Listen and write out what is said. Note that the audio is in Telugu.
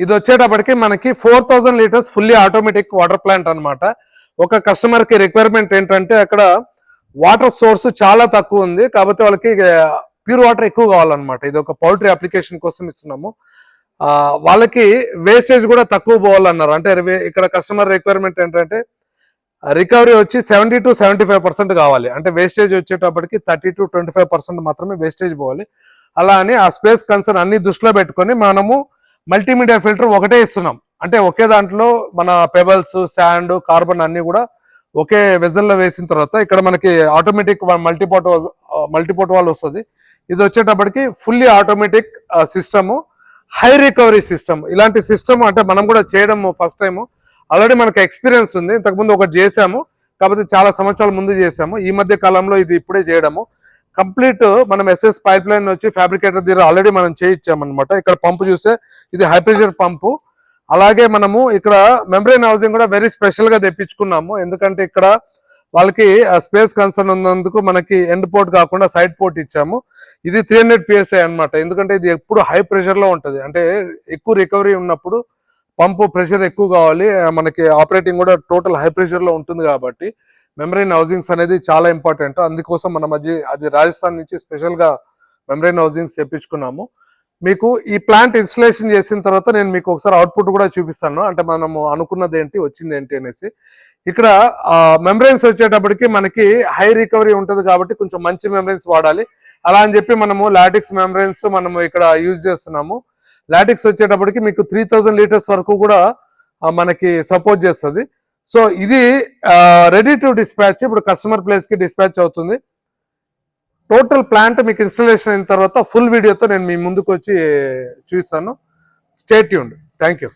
ఇది వచ్చేటప్పటికి మనకి 4000 litres fully automatic water plant అనమాట. ఒక కస్టమర్ కి రిక్వైర్మెంట్ ఏంటంటే అక్కడ వాటర్ సోర్స్ చాలా తక్కువ ఉంది, కాబట్టి వాళ్ళకి ప్యూర్ వాటర్ ఎక్కువ కావాలన్నమాట. ఇది ఒక పౌల్ట్రీ అప్లికేషన్ కోసం ఇస్తున్నాము. వాళ్ళకి వేస్టేజ్ కూడా తక్కువ పోవాలన్నారు. అంటే ఇక్కడ కస్టమర్ రిక్వైర్మెంట్ ఏంటంటే రికవరీ వచ్చి 70 to 75% కావాలి. అంటే వేస్టేజ్ వచ్చేటప్పటికి 30 to 25% మాత్రమే వేస్టేజ్ పోవాలి. అలా అని ఆ స్పేస్ కన్సర్న్ అన్ని దృష్టిలో పెట్టుకొని మనము మల్టీమీడియా ఫిల్టర్ ఒకటే ఇస్తున్నాం. అంటే ఒకే దాంట్లో మన పెబల్స్, శాండ్, కార్బన్ అన్ని కూడా ఒకే వెజల్లో వేసిన తర్వాత ఇక్కడ మనకి ఆటోమేటిక్ మల్టీపోర్ట్ వాల్ వస్తుంది. ఇది వచ్చేటప్పటికి fully automatic system, high recovery system. ఇలాంటి సిస్టమ్ అంటే మనం కూడా చేయడం ఫస్ట్ టైము. ఆల్రెడీ మనకు ఎక్స్పీరియన్స్ ఉంది, ఇంతకుముందు ఒకటి చేసాము, కాకపోతే చాలా సంవత్సరాల ముందు చేసాము. ఈ మధ్య కాలంలో ఇది ఇప్పుడే చేయడము. కంప్లీట్ మనం ఎస్ఎస్ పైప్ లైన్ వచ్చి ఫ్యాబ్రికేటర్ దగ్గర ఆల్రెడీ మనం చేయించామన్నమాట. ఇక్కడ పంపు చూస్తే ఇది హై ప్రెషర్ పంపు. అలాగే మనము ఇక్కడ మెంబ్రేన్ హౌసింగ్ కూడా వెరీ స్పెషల్ గా తెప్పించుకున్నాము. ఎందుకంటే ఇక్కడ వాళ్ళకి స్పేస్ కన్సర్న్ ఉన్నందుకు మనకి ఎండ్ పోర్ట్ కాకుండా సైడ్ పోర్ట్ ఇచ్చాము. ఇది 300 PSI అనమాట. ఎందుకంటే ఇది ఎప్పుడు హై ప్రెషర్ లో ఉంటుంది. అంటే ఎక్కువ రికవరీ ఉన్నప్పుడు పంపు ప్రెషర్ ఎక్కువ కావాలి, మనకి ఆపరేటింగ్ కూడా టోటల్ హై ప్రెషర్ లో ఉంటుంది. కాబట్టి మెంబ్రేన్ హౌసింగ్స్ అనేది చాలా ఇంపార్టెంట్. అందుకోసం మనం అది రాజస్థాన్ నుంచి స్పెషల్ గా మెంబ్రేన్ హౌసింగ్స్ తెప్పించుకున్నాము. మీకు ఈ ప్లాంట్ ఇన్స్టలేషన్ చేసిన తర్వాత నేను మీకు ఒకసారి అవుట్పుట్ కూడా చూపిస్తాను. అంటే మనము అనుకున్నది ఏంటి, వచ్చింది ఏంటి అనేసి. ఇక్కడ మెంబ్రెన్స్ వచ్చేటప్పటికి మనకి హై రికవరీ ఉంటుంది కాబట్టి కొంచెం మంచి మెంబ్రెన్స్ వాడాలి. అలా అని చెప్పి మనము లాటిక్స్ మెంబ్రెన్స్ మనము ఇక్కడ యూజ్ చేస్తున్నాము. లాటిక్స్ వచ్చేటప్పటికి మీకు 3000 లీటర్స్ వరకు కూడా మనకి సపోర్ట్ చేస్తుంది. సో ఇది రెడీ టు డిస్పాచ్. ఇప్పుడు కస్టమర్ ప్లేస్ కి డిస్పాచ్ అవుతుంది. టోటల్ ప్లాంట్ మీకు ఇన్స్టాలేషన్ అయిన తర్వాత ఫుల్ వీడియోతో నేను మీ ముందుకు వచ్చి చూపిస్తాను. Stay tuned. Thank you.